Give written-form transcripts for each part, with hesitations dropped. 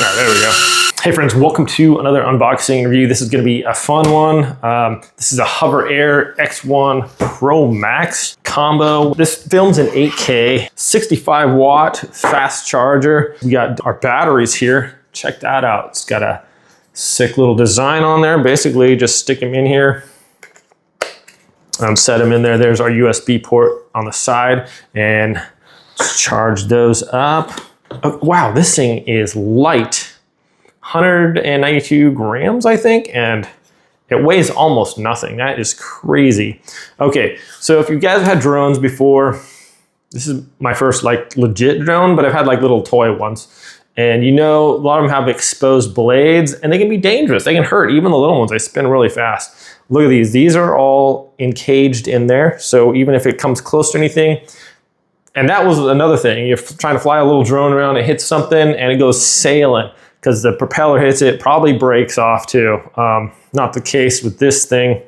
right, there we go. Hey friends, welcome to another unboxing review. This is gonna be a fun one. This is a HOVERAir X1 ProMax combo. This films in 8K, 65 watt fast charger. We got our batteries here. Check that out. It's got a sick little design on there. Basically, just stick them in here. Set them in there. There's our USB port on the side, and charge those up. Oh, wow, this thing is light. 192 grams, I think, and it weighs almost nothing. That is crazy. Okay, so if you guys have had drones before, this is my first like legit drone, but I've had like little toy ones. And you know, a lot of them have exposed blades and they can be dangerous. They can hurt, even the little ones, they spin really fast. Look at these. These are all encaged in there. So even if it comes close to anything, and that was another thing. You're trying to fly a little drone around, it hits something and it goes sailing because the propeller hits it, probably breaks off too. Not the case with this thing.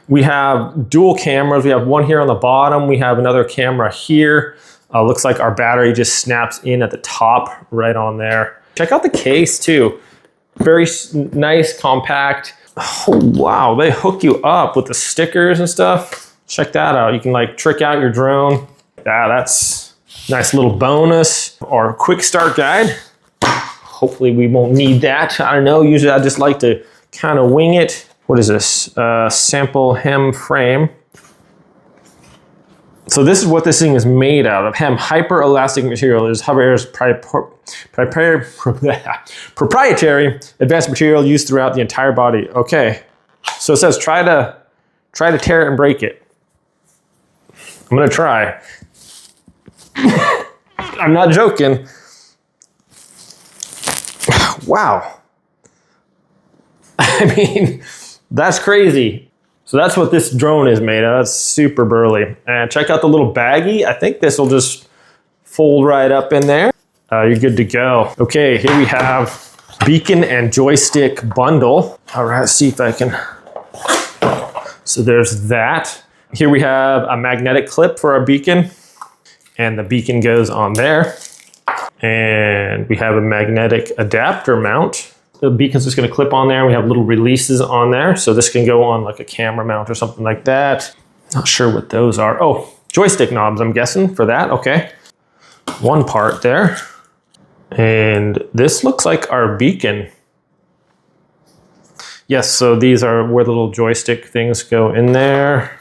We have dual cameras. We have one here on the bottom. We have another camera here. Looks like our battery just snaps in at the top right on there. Check out the case too. Very nice, compact. Oh, wow, they hook you up with the stickers and stuff. Check that out. You can like trick out your drone. Yeah, that's a nice little bonus. Or quick start guide. Hopefully we won't need that. I don't know, usually I just like to kind of wing it. What is this? Sample hem frame. So this is what this thing is made out of. Hem hyper elastic material is HOVERAir's proprietary advanced material used throughout the entire body. Okay, so it says try to tear it and break it. I'm gonna try. I'm not joking. Wow. I mean, that's crazy. So that's what this drone is made of. It's super burly. And check out the little baggie. I think this will just fold right up in there. You're good to go. Okay, here we have beacon and joystick bundle. All right, let's see if I can. So there's that. Here we have a magnetic clip for our beacon, and the beacon goes on there. And we have a magnetic adapter mount. The beacon's just gonna clip on there. We have little releases on there. So this can go on like a camera mount or something like that. Not sure what those are. Oh, joystick knobs, I'm guessing for that, okay. One part there. And this looks like our beacon. Yes, so these are where the little joystick things go in there.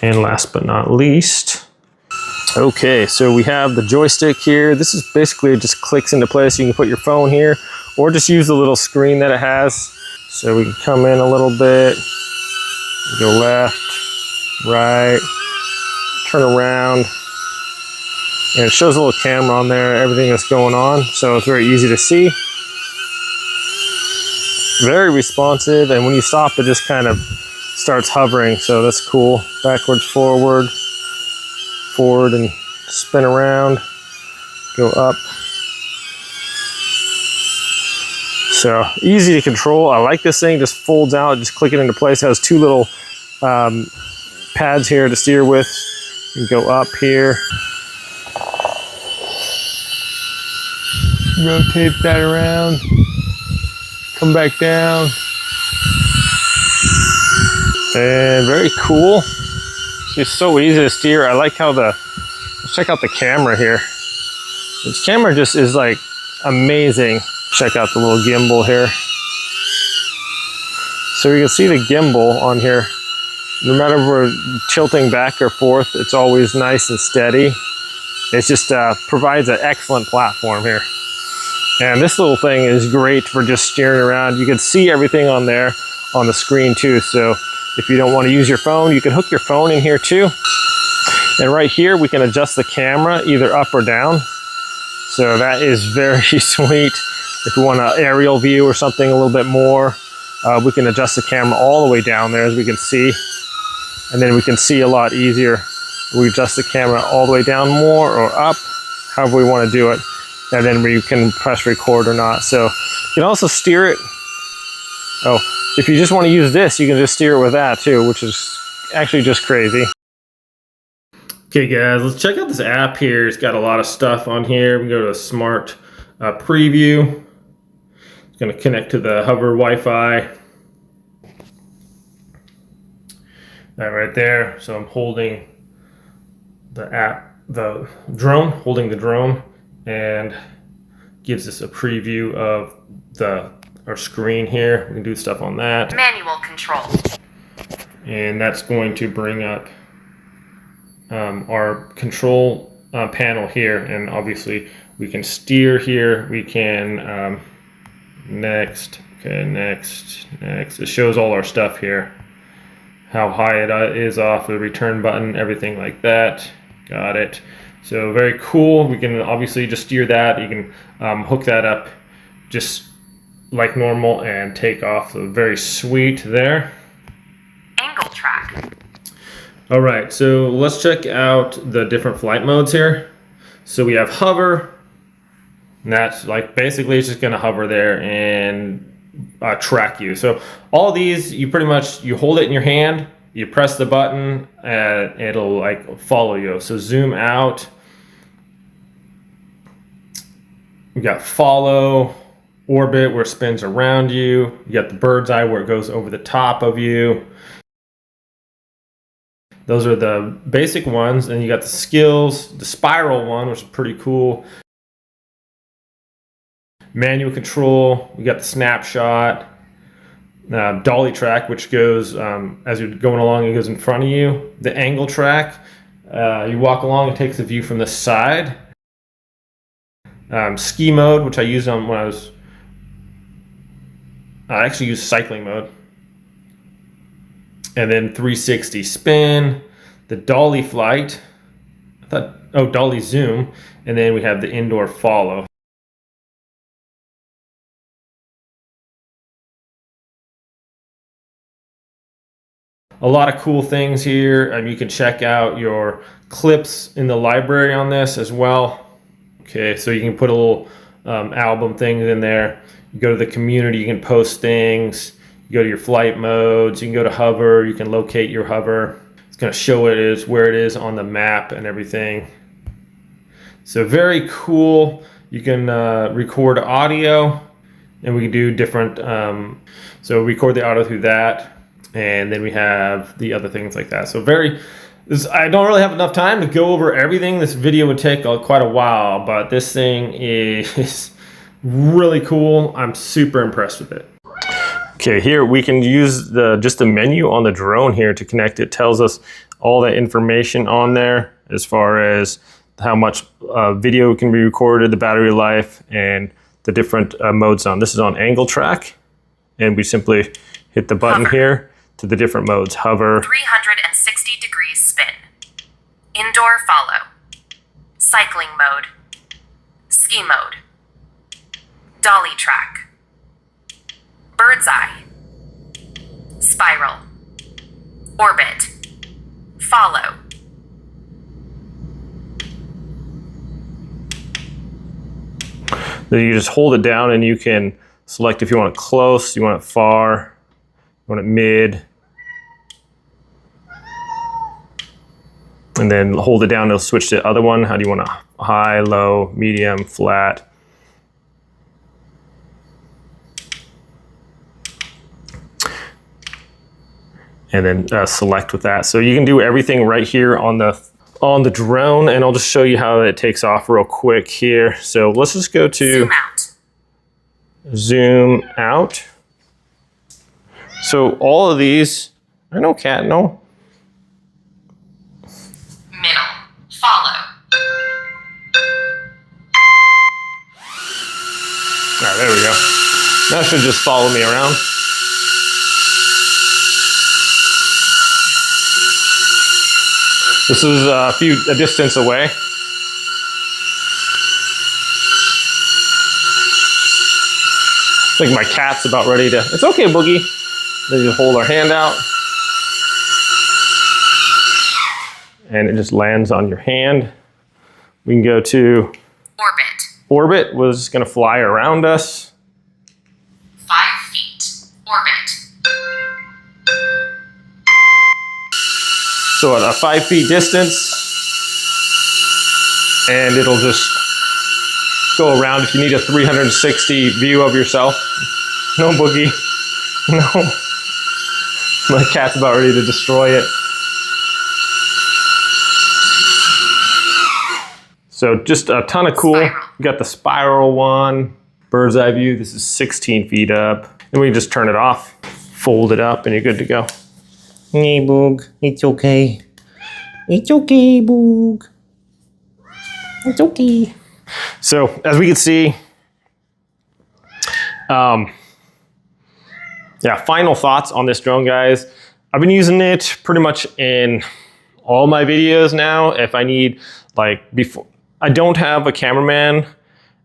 And last but not least, okay, so we have the joystick here. This is basically, it just clicks into place. You can put your phone here or just use the little screen that it has. So we can come in a little bit, go left, right, turn around, and it shows a little camera on there, everything that's going on. So it's very easy to see. Very responsive, and when you stop, it just kind of starts hovering, so that's cool. Backwards, forward, forward, and spin around, go up. So easy to control. I like this thing, just folds out, just click it into place. It has two little pads here to steer with. You can go up here. Rotate that around. Come back down. And very cool. It's so easy to steer. I like how let's check out the camera here. This camera just is like amazing. Check out the little gimbal here. So you can see the gimbal on here. No matter if we're tilting back or forth, it's always nice and steady. It just provides an excellent platform here. And this little thing is great for just steering around. You can see everything on there on the screen too. So if you don't want to use your phone, you can hook your phone in here too. And right here, we can adjust the camera either up or down. So that is very sweet. If we want an aerial view or something a little bit more, we can adjust the camera all the way down there, as we can see. And then we can see a lot easier. We adjust the camera all the way down more or up, however we want to do it. And then we can press record or not. So you can also steer it. Oh, if you just want to use this, you can just steer it with that too, which is actually just crazy. Okay guys, let's check out this app here. It's got a lot of stuff on here. We can go to a smart preview. It's going to connect to the Hover Wi-Fi. That right there. So I'm holding the drone, holding the drone, and gives us a preview of our screen here. We can do stuff on that. Manual control. And that's going to bring up our control panel here, and obviously we can steer here. We can next. It shows all our stuff here, how high it is off the return button, everything like that. Got it. So very cool. We can obviously just steer that. You can hook that up just like normal and take off. So very sweet there. Angle track. All right, so let's check out the different flight modes here. So we have hover, and that's like basically it's just gonna hover there and track you. So all these, you pretty much, you hold it in your hand, you press the button, and it'll like follow you. So zoom out. We got follow, orbit where it spins around you. You got the bird's eye where it goes over the top of you. Those are the basic ones. And you got the skills, the spiral one, which is pretty cool. Manual control, we got the snapshot. Dolly track, which goes, as you're going along, it goes in front of you. The angle track, you walk along, it takes the view from the side. Ski mode, which I used on when I actually used cycling mode. And then 360 spin, the dolly flight, dolly zoom, and then we have the indoor follow. A lot of cool things here. You can check out your clips in the library on this as well. Okay, so you can put a little album things in there. You go to the community, you can post things. You go to your flight modes, you can go to hover, you can locate your hover. It's gonna show where it is on the map and everything. So very cool. You can record audio, and we can do different, so record the audio through that. And then we have the other things like that. So I don't really have enough time to go over everything. This video would take quite a while, but this thing is really cool. I'm super impressed with it. Okay, here we can use just the menu on the drone here to connect. It tells us all that information on there as far as how much video can be recorded, the battery life, and the different modes on. This is on angle track, and we simply hit the button here to the different modes. Hover. 360 degrees spin. Indoor follow. Cycling mode. Ski mode. Dolly track. Bird's eye. Spiral. Orbit. Follow. Then you just hold it down and you can select if you want it close, you want it far, you want it mid. And then hold it down, it'll switch to the other one. How do you want it? High, low, medium, flat. And then select with that. So you can do everything right here on the drone, and I'll just show you how it takes off real quick here. So let's just go to zoom out. So all of these, I know cat, no. Middle, follow. All right, there we go. That should just follow me around. This is a distance away. I think my cat's about ready to, it's okay, Boogie. Then you hold our hand out. And it just lands on your hand. We can go to Orbit. Orbit was gonna fly around us. 5 feet. Orbit. So at a 5 feet distance, and it'll just go around if you need a 360 view of yourself. No boogie. No. My cat's about ready to destroy it. So just a ton of cool. Spiral. We got the spiral one, bird's eye view. This is 16 feet up. And we can just turn it off, fold it up, and you're good to go. Hey, Boog, it's okay. It's okay, Boog. It's okay. So as we can see, yeah, final thoughts on this drone, guys. I've been using it pretty much in all my videos now. If I need, like, before, I don't have a cameraman,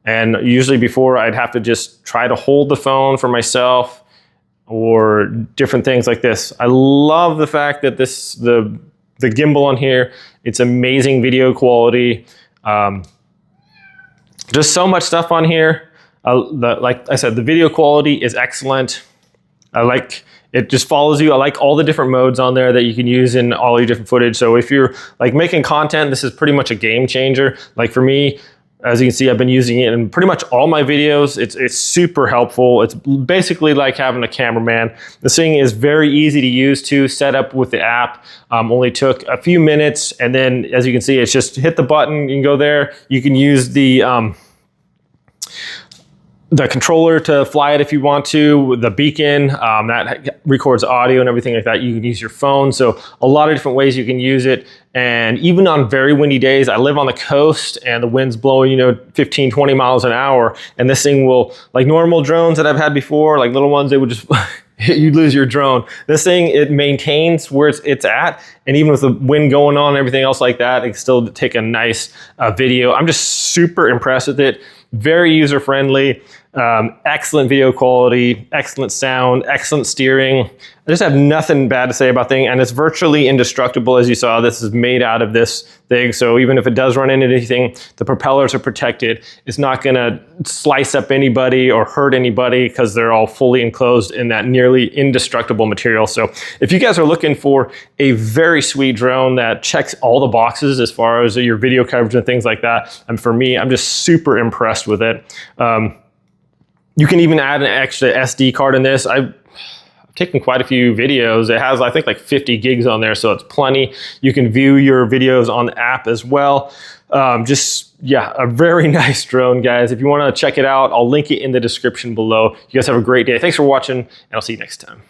and usually before I'd have to just try to hold the phone for myself or different things like this. I love the fact that the gimbal on here, it's amazing video quality. Just so much stuff on here. Like I said, the video quality is excellent. I like it, just follows you. I like all the different modes on there that you can use in all your different footage. So if you're like making content, this is pretty much a game changer. Like for me, as you can see, I've been using it in pretty much all my videos. It's super helpful. It's basically like having a cameraman. This thing is very easy to use to set up with the app. Only took a few minutes, and then as you can see, it's just hit the button, you can go there. You can use the controller to fly it if you want to, the beacon that records audio and everything like that. You can use your phone. So a lot of different ways you can use it. And even on very windy days, I live on the coast and the wind's blowing, 15, 20 miles an hour. And this thing will, like normal drones that I've had before, like little ones, they would just, you'd lose your drone. This thing, it maintains where it's at. And even with the wind going on and everything else like that, it can still take a nice video. I'm just super impressed with it. Very user-friendly, excellent video quality, excellent sound, excellent steering. I just have nothing bad to say about the thing, and it's virtually indestructible. As you saw, this is made out of this thing, so even if it does run into anything, the propellers are protected. It's not gonna slice up anybody or hurt anybody because they're all fully enclosed in that nearly indestructible material. So if you guys are looking for a very sweet drone that checks all the boxes as far as your video coverage and things like that, and for me, I'm just super impressed with it. You can even add an extra SD card in this. I've taken quite a few videos. It has, I think, like 50 gigs on there, so it's plenty. You can view your videos on the app as well. Yeah, a very nice drone, guys. If you want to check it out, I'll link it in the description below. You guys have a great day. Thanks for watching, and I'll see you next time.